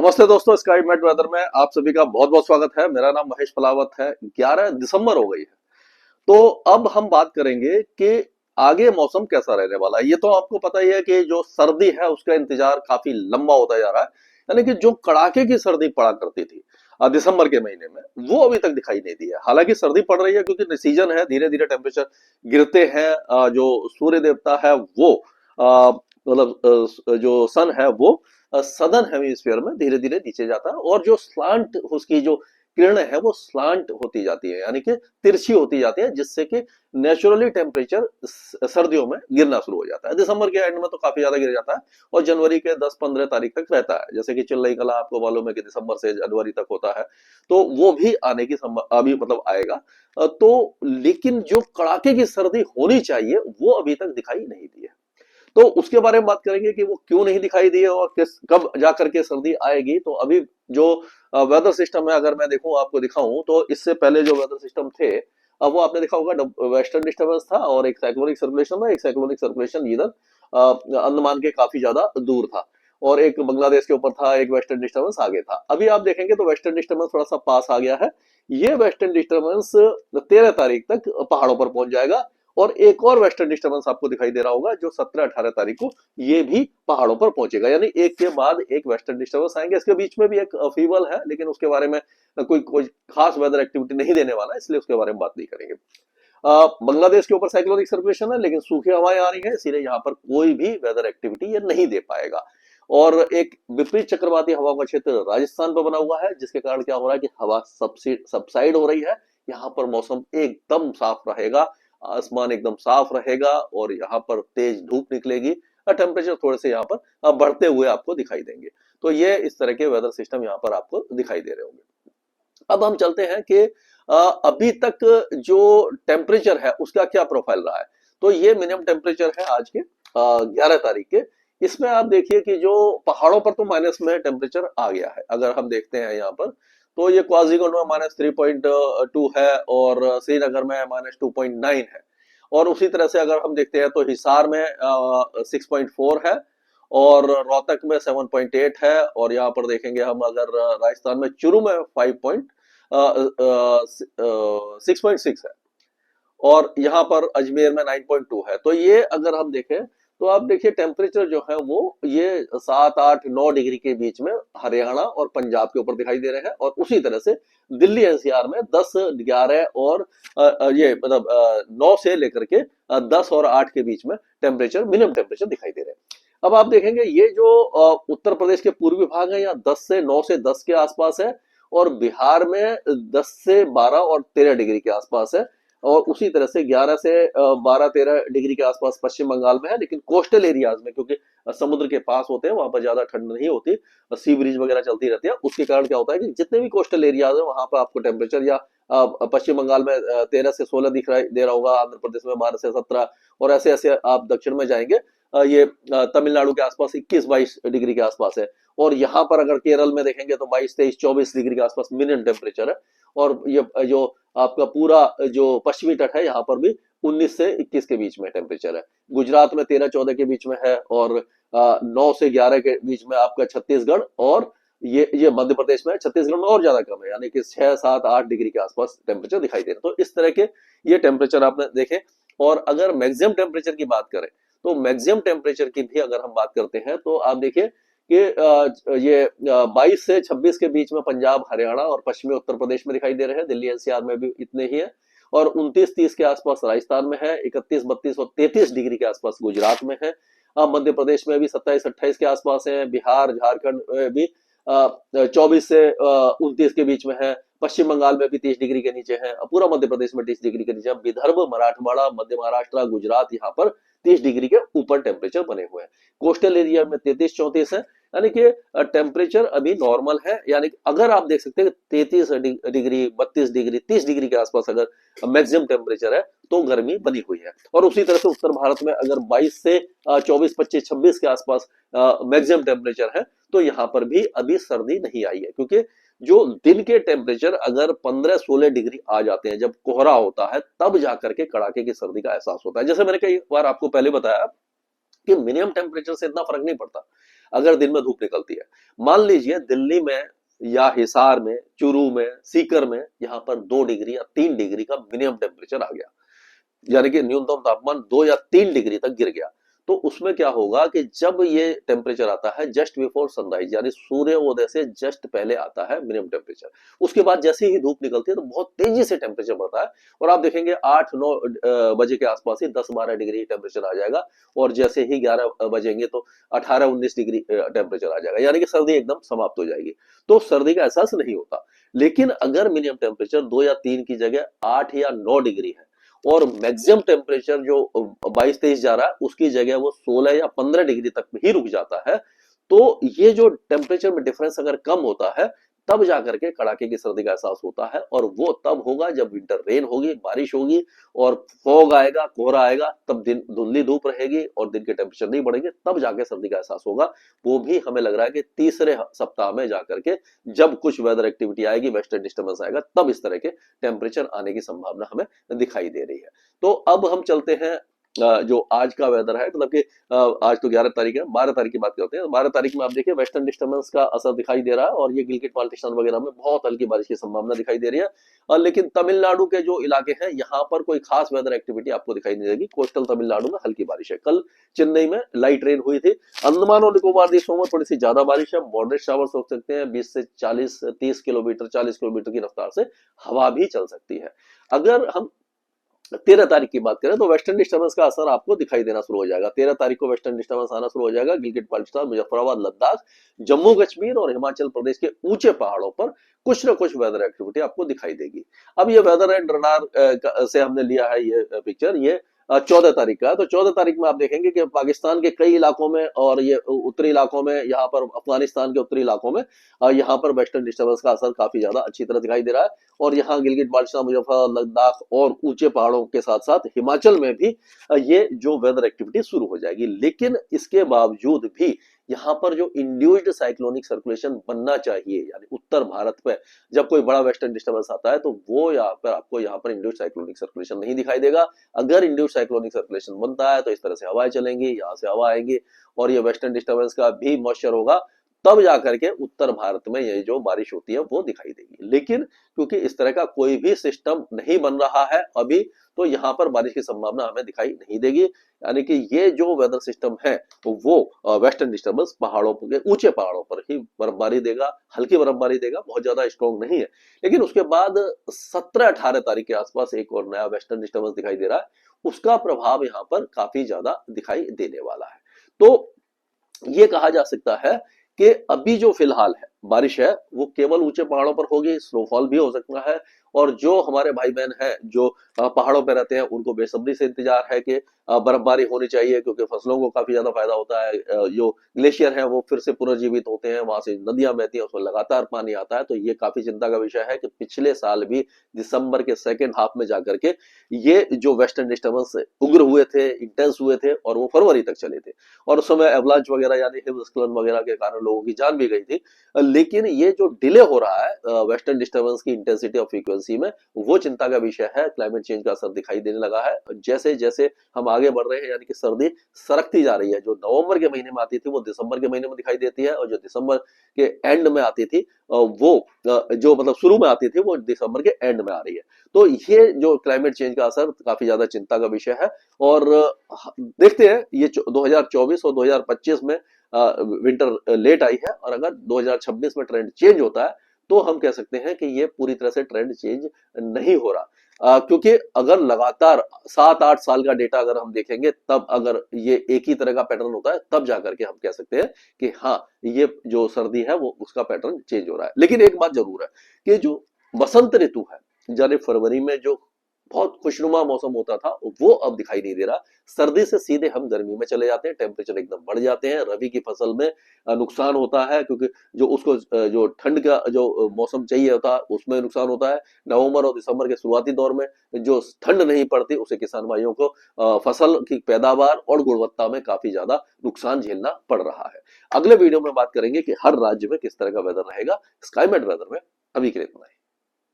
नमस्ते दोस्तों, sky met weather में आप सभी का बहुत बहुत स्वागत है। मेरा नाम महेश पलावत है। 11 दिसंबर हो गई है। तो अब हम बात करेंगे कि आगे मौसम कैसा रहने वाला है। ये तो आपको पता ही है कि जो सर्दी है उसका इंतजार काफी लंबा होता जा रहा है। यानी कि जो कड़ाके की सर्दी पड़ा करती थी दिसंबर के महीने में, वो अभी तक दिखाई नहीं दी है। हालांकि सर्दी पड़ रही है क्योंकि सीजन है, धीरे धीरे टेम्परेचर गिरते हैं। जो सूर्य देवता है वो जो सन है वो सदर्न हेमिस्फीयर में धीरे धीरे नीचे जाता है, और जो स्लांट उसकी जो किरणें है वो स्लांट होती जाती है, यानी कि तिरछी होती जाती है, जिससे कि नेचुरली टेम्परेचर सर्दियों में गिरना शुरू हो जाता है। दिसंबर के एंड में तो काफी ज्यादा गिर जाता है और जनवरी के 10-15 तारीख तक रहता है। जैसे कि चिल्लई कला आपको मालूम है कि दिसंबर से जनवरी तक होता है, तो वो भी आने की अभी मतलब आएगा। तो लेकिन जो कड़ाके की सर्दी होनी चाहिए वो अभी तक दिखाई नहीं दी है। तो उसके बारे में बात करेंगे कि वो क्यों नहीं दिखाई दी है और किस कब जाकर के सर्दी आएगी। तो अभी जो वेदर सिस्टम है, अगर मैं देखूं आपको दिखाऊं, तो इससे पहले जो वेदर सिस्टम थे, अब वो आपने देखा होगा, वेस्टर्न डिस्टर्बेंस था और एक साइक्लोनिक सर्कुलेशन था। एक साइक्लोनिक सर्कुलेशन इधर अंडमान के काफी ज्यादा दूर था, और एक बांग्लादेश के ऊपर था, एक वेस्टर्न डिस्टर्बेंस आगे था। अभी आप देखेंगे तो वेस्टर्न डिस्टर्बेंस थोड़ा सा पास आ गया है। ये वेस्टर्न डिस्टर्बेंस 13 तारीख तक पहाड़ों पर पहुंच जाएगा, और एक और वेस्टर्न डिस्टर्बेंस आपको दिखाई दे रहा होगा जो 17-18 तारीख को ये भी पहाड़ों पर पहुंचेगा। यानी एक के बाद एक वेस्टर्न डिस्टर्बेंस आएंगे। इसके बीच में भी एक फीवल है, लेकिन उसके बारे में कोई खास वेदर एक्टिविटी नहीं देने वाला है, इसलिए उसके बारे में बात नहीं करेंगे। बांग्लादेश के ऊपर साइक्लोनिक सर्कुलेशन है, लेकिन सूखी हवाएं आ रही है, इसीलिए यहाँ पर कोई भी वेदर एक्टिविटी ये नहीं दे पाएगा। और एक विपरीत चक्रवाती हवा का क्षेत्र राजस्थान पर बना हुआ है, जिसके कारण क्या हो रहा है कि हवा सबसाइड हो रही है। यहाँ पर मौसम एकदम साफ रहेगा, आसमान एकदम साफ रहेगा, और यहाँ पर तेज धूप निकलेगी, और टेम्परेचर थोड़े से यहाँ पर बढ़ते हुए आपको दिखाई देंगे। तो ये इस तरह के वेदर सिस्टम यहाँ पर आपको दिखाई दे रहे होंगे। अब हम चलते हैं कि अभी तक जो टेम्परेचर है उसका क्या प्रोफाइल रहा है। तो ये मिनिमम टेम्परेचर है आज के 11 तारीख के। इसमें आप देखिए कि जो पहाड़ों पर तो माइनस में टेम्परेचर आ गया है। अगर हम देखते हैं यहाँ पर, तो ये क्वाजीगुंड में -3.2 है, और श्रीनगर में -2.9 है। और उसी तरह से अगर हम देखते हैं तो हिसार में 6.4 है, और रोहतक में 7.8 है, और यहाँ पर देखेंगे हम अगर राजस्थान में चूरू में 6.6 है, और यहाँ पर अजमेर में 9.2 है। तो ये अगर हम देखें तो आप देखिए टेम्परेचर जो है वो ये 7-8-9 डिग्री के बीच में हरियाणा और पंजाब के ऊपर दिखाई दे रहे हैं, और उसी तरह से दिल्ली एनसीआर में 10-11 और ये मतलब 9 से लेकर के 10 और 8 के बीच में टेम्परेचर, मिनिमम टेम्परेचर दिखाई दे रहे हैं। अब आप देखेंगे ये जो उत्तर प्रदेश के पूर्वी भाग है, यहाँ 9 से 10 के आसपास है, और बिहार में 10 से 12 और 13 डिग्री के आसपास है, और उसी तरह से 11 से 12-13 डिग्री के आसपास पश्चिम बंगाल में है। लेकिन कोस्टल एरियाज में, क्योंकि समुद्र के पास होते हैं, वहां पर ज्यादा ठंड नहीं होती, सी ब्रीज वगैरह चलती रहती है, उसके कारण क्या होता है कि जितने भी कोस्टल एरियाज है वहां पर आपको टेम्परेचर या पश्चिम बंगाल में 13 से 16 दिखाई दे रहा होगा, आंध्र प्रदेश में 12 से 17, और ऐसे ऐसे आप दक्षिण में जाएंगे, ये तमिलनाडु के आसपास 21-22 डिग्री के आसपास है। और यहाँ पर अगर केरल में देखेंगे तो 22-23-24 डिग्री के आसपास मिनिमम टेम्परेचर है। और ये जो आपका पूरा जो पश्चिमी तट है, यहाँ पर भी 19 से 21 के बीच में टेम्परेचर है। गुजरात में 13-14 के बीच में है, और 9 से 11 के बीच में आपका छत्तीसगढ़, और ये मध्य प्रदेश में है। छत्तीसगढ़ में और ज्यादा कम है, यानी कि 6-7-8 डिग्री के आसपास टेम्परेचर दिखाई दे रहा है। तो इस तरह के ये टेम्परेचर आपने देखे। और अगर मैक्सिमम टेम्परेचर की बात करें, तो मैक्सिमम टेम्परेचर की भी अगर हम बात करते हैं, तो आप देखिए कि ये 22 से 26 के बीच में पंजाब, हरियाणा और पश्चिमी उत्तर प्रदेश में दिखाई दे रहे हैं। दिल्ली एनसीआर में भी इतने ही है, और 29-30 के आसपास राजस्थान में है, 31-32 और 33 डिग्री के आसपास गुजरात में है। मध्य प्रदेश में भी 27-28 के आसपास है, बिहार झारखंड में भी 24 से 29 के बीच में है, पश्चिम बंगाल में भी 30 डिग्री के नीचे है, पूरा मध्य प्रदेश में 30 डिग्री के नीचे, विदर्भ, मराठवाड़ा, मध्य महाराष्ट्र, गुजरात, यहाँ पर 30 डिग्री के ऊपर टेम्परेचर बने हुए हैं। कोस्टल एरिया में 33-34 है, यानी कि टेम्परेचर अभी नॉर्मल है। यानी कि अगर आप देख सकते हैं 33 डिग्री, 32 डिग्री, 30 डिग्री के आसपास अगर मैक्सिमम टेम्परेचर है, तो गर्मी बनी हुई है। और उसी तरह से उत्तर भारत में अगर 22 से 24, 25, 26 के आसपास मैक्सिमम टेम्परेचर है, तो यहाँ पर भी अभी सर्दी नहीं आई है, क्योंकि जो दिन के टेम्परेचर अगर 15-16 डिग्री आ जाते हैं, जब कोहरा होता है, तब जाकर के कड़ाके की सर्दी का एहसास होता है। जैसे मैंने कई बार आपको पहले बताया कि मिनिमम टेम्परेचर से इतना फर्क नहीं पड़ता। अगर दिन में धूप निकलती है। मान लीजिए दिल्ली में या हिसार में, चूरू में, सीकर में यहाँ पर 2 डिग्री या 3 डिग्री का मिनिमम टेम्परेचर आ गया, यानी कि न्यूनतम तापमान 2 या 3 डिग्री तक गिर गया, तो उसमें क्या होगा कि जब ये टेम्परेचर आता है जस्ट बिफोर सनराइज, यानी सूर्योदय से जस्ट पहले आता है मिनिमम टेम्परेचर, उसके बाद जैसे ही धूप निकलती है तो बहुत तेजी से टेम्परेचर बढ़ता है, और आप देखेंगे 8-9 बजे के आसपास ही 10-12 डिग्री टेम्परेचर आ जाएगा, और जैसे ही 11 बजेंगे तो 18-19 डिग्री टेम्परेचर आ जाएगा, यानी कि सर्दी एकदम समाप्त हो जाएगी। तो सर्दी का एहसास नहीं होता। लेकिन अगर मिनिमम टेम्परेचर 2 या 3 की जगह 8 या 9 डिग्री है, और मैक्सिमम टेम्परेचर जो 22-23 जा रहा है उसकी जगह वो 16 या 15 डिग्री तक ही रुक जाता है, तो ये जो टेम्परेचर में डिफरेंस अगर कम होता है तब जाकर के कड़ाके की सर्दी का एहसास होता है, और वो तब होगा जब विंटर रेन होगी, बारिश होगी, और फॉग आएगा, कोहरा आएगा, तब दिन धुंधली धूप रहेगी और दिन के टेम्परेचर नहीं बढ़ेंगे, तब जाके सर्दी का एहसास होगा। वो भी हमें लग रहा है कि तीसरे सप्ताह में जाकर के जब कुछ वेदर एक्टिविटी आएगी, वेस्टर्न डिस्टर्बेंस आएगा, तब इस तरह के टेम्परेचर आने की संभावना हमें दिखाई दे रही है। तो अब हम चलते हैं जो आज का वेदर है, मतलब कि आज तो 11 तारीख है, 12 तारीख की बात करते हैं। 12 तारीख में आप देखिए वेस्टर्न डिस्टर्बेंस का असर दिखाई दे रहा है, और ये गिलगिट बाल्टिस्तान वगैरह में बहुत हल्की बारिश की संभावना दिखाई दे रही है। लेकिन तमिलनाडु के जो इलाके हैं यहाँ पर कोई खास वेदर एक्टिविटी आपको दिखाई नहीं देगी। कोस्टल तमिलनाडु में हल्की बारिश है। कल चेन्नई में लाइट रेन हुई थी। अंडमान और निकोबार द्वीपों में थोड़ी सी ज्यादा बारिश है, मॉडरेट शावर्स हो सकते हैं, 20 से 40-30 किलोमीटर 40 किलोमीटर की रफ्तार से हवा भी चल सकती है। अगर हम 13 तारीख की बात करें तो वेस्टर्न डिस्टर्बेंस का असर आपको दिखाई देना शुरू हो जाएगा। 13 तारीख को वेस्टर्न डिस्टर्बेंस आना शुरू हो जाएगा। गिलगिट बाल्टिस्तान, मुजफ्फराबाद, लद्दाख, जम्मू कश्मीर और हिमाचल प्रदेश के ऊंचे पहाड़ों पर कुछ न कुछ वेदर एक्टिविटी आपको दिखाई देगी। अब ये वेदर एंड रडार से हमने लिया है ये पिक्चर, ये 14 तारीख का है। तो 14 तारीख में आप देखेंगे कि पाकिस्तान के कई इलाकों में और ये उत्तरी इलाकों में, यहाँ पर अफगानिस्तान के उत्तरी इलाकों में यहाँ पर वेस्टर्न डिस्टर्बेंस का असर काफी ज्यादा अच्छी तरह दिखाई दे रहा है, और यहाँ गिलगिट बाल्टिस्तान, मुजफ्फराबाद, लद्दाख और ऊंचे पहाड़ों के साथ साथ हिमाचल में भी ये जो वेदर एक्टिविटी शुरू हो जाएगी। लेकिन इसके बावजूद भी यहाँ पर जो इंड्यूस्ड साइक्लोनिक सर्कुलेशन बनना चाहिए, यानी उत्तर भारत पे जब कोई बड़ा वेस्टर्न डिस्टर्बेंस आता है तो वो यहाँ पर आपको यहाँ पर इंड्यूस्ड साइक्लोनिक सर्कुलेशन नहीं दिखाई देगा। अगर इंड्यूस्ड साइक्लोनिक सर्कुलेशन बनता है तो इस तरह से हवाएं चलेंगी, यहाँ से हवा आएंगी, और ये वेस्टर्न डिस्टर्बेंस का भी मॉइस्चर होगा, तब जाकर के उत्तर भारत में ये जो बारिश होती है वो दिखाई देगी। लेकिन क्योंकि इस तरह का कोई भी सिस्टम नहीं बन रहा है अभी, तो यहाँ पर बारिश की संभावना हमें दिखाई नहीं देगी। यानी कि ये जो वेदर सिस्टम है तो वो वेस्टर्न डिस्टर्बेंस पहाड़ों के ऊंचे पहाड़ों पर ही बर्फबारी देगा, हल्की बर्फबारी देगा, बहुत ज्यादा स्ट्रॉन्ग नहीं है। लेकिन उसके बाद 17-18 तारीख के आसपास एक और नया वेस्टर्न डिस्टर्बेंस दिखाई दे रहा है, उसका प्रभाव यहाँ पर काफी ज्यादा दिखाई देने वाला है। तो ये कहा जा सकता है कि अभी जो फिलहाल है बारिश है वो केवल ऊंचे पहाड़ों पर होगी, स्नोफॉल भी हो सकता है, और जो हमारे भाई बहन हैं जो पहाड़ों पर रहते हैं उनको बेसब्री से इंतजार है कि बर्फबारी होनी चाहिए, क्योंकि फसलों को काफी ज्यादा फायदा होता है। जो ग्लेशियर है वो फिर से पुनर्जीवित होते हैं, वहां से नदियां बहती हैं, उसमें लगातार पानी आता है। तो ये काफी चिंता का विषय है कि पिछले साल भी दिसंबर के सेकेंड हाफ में जाकर के ये जो वेस्टर्न डिस्टर्बेंस उग्र हुए थे, इंटेंस हुए थे, और वो फरवरी तक चले थे, और उस समय एवलांच वगैरह यानी हिमस्खलन वगैरह के कारण लोगों की जान भी गई थी। लेकिन ये जो डिले हो रहा है वेस्टर्न डिस्टर्बेंस की इंटेंसिटी और फ्रीक्वेंसी में, वो चिंता का विषय है। क्लाइमेट चेंज का असर दिखाई देने लगा है। जैसे जैसे हम आगे बढ़ रहे हैं, यानी कि सर्दी सरकती जा रही है। जो नवंबर के महीने में आती थी वो दिसंबर के महीने में दिखाई देती है, और जो दिसंबर के एंड में आती थी वो जो मतलब शुरू में आती थी वो दिसंबर के एंड में आ रही है। तो ये जो क्लाइमेट चेंज का असर काफी ज्यादा चिंता का विषय है। और देखते हैं ये 2024 और 2025 में विंटर लेट आई है, और अगर 2026 में ट्रेंड चेंज होता है तो हम कह सकते हैं कि ये पूरी तरह से ट्रेंड चेंज नहीं हो रहा। क्योंकि अगर लगातार 7-8 साल का डेटा अगर हम देखेंगे, तब अगर ये एक ही तरह का पैटर्न होता है, तब जाकर के हम कह सकते हैं कि हाँ, ये जो सर्दी है वो उसका पैटर्न चेंज हो रहा है। लेकिन एक बात जरूर है कि जो बसंत ऋतु है, यानी फरवरी में जो बहुत खुशनुमा मौसम होता था, वो अब दिखाई नहीं दे रहा। सर्दी से सीधे हम गर्मी में चले जाते हैं, टेम्परेचर एकदम बढ़ जाते हैं। रबी की फसल में नुकसान होता है, क्योंकि जो उसको जो ठंड का जो मौसम चाहिए होता है उसमें नुकसान होता है। नवंबर और दिसंबर के शुरुआती दौर में जो ठंड नहीं पड़ती, उससे किसान भाइयों को फसल की पैदावार और गुणवत्ता में काफी ज्यादा नुकसान झेलना पड़ रहा है। अगले वीडियो में बात करेंगे कि हर राज्य में किस तरह का वेदर रहेगा। स्काईमेट वेदर में अभी के लिए इतना ही।